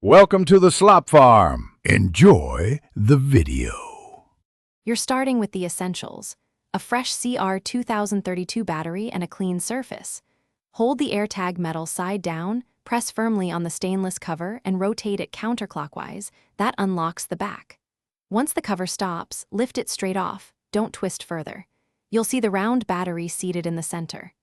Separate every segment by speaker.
Speaker 1: Welcome to the Slop Farm. Enjoy the video.
Speaker 2: You're starting with the essentials: a fresh CR 2032 battery and a clean surface. Hold the AirTag metal side down, press firmly on the stainless cover and rotate it counterclockwise. That unlocks the back. Once the cover stops, lift it straight off. Don't twist further. You'll see the round battery seated in the center.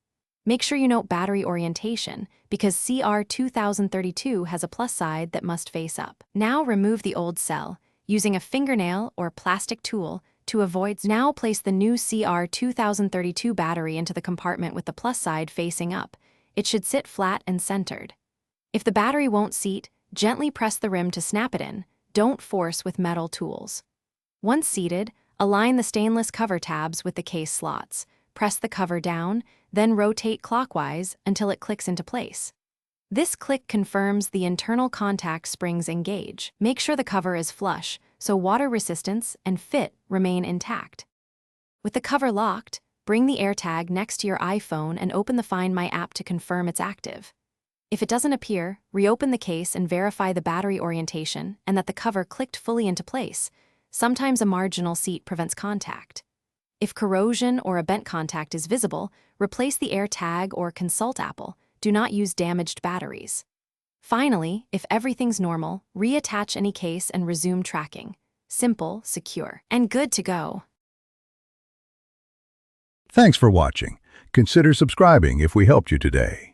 Speaker 2: Make sure you note battery orientation, because CR 2032 has a plus side that must face up. Now remove the old cell, using a fingernail or plastic tool to avoid. Now place the new CR 2032 battery into the compartment with the plus side facing up. It should sit flat and centered. If the battery won't seat, gently press the rim to snap it in. Don't force with metal tools. Once seated, align the stainless cover tabs with the case slots. Press the cover down, then rotate clockwise until it clicks into place. This click confirms the internal contact springs engage. Make sure the cover is flush, so water resistance and fit remain intact. With the cover locked, bring the AirTag next to your iPhone and open the Find My app to confirm it's active. If it doesn't appear, reopen the case and verify the battery orientation and that the cover clicked fully into place. Sometimes a marginal seat prevents contact. If corrosion or a bent contact is visible, replace the AirTag or consult Apple. Do not use damaged batteries. Finally, if everything's normal, reattach any case and resume tracking. Simple, secure, and good to go.
Speaker 1: Thanks for watching. Consider subscribing if we helped you today.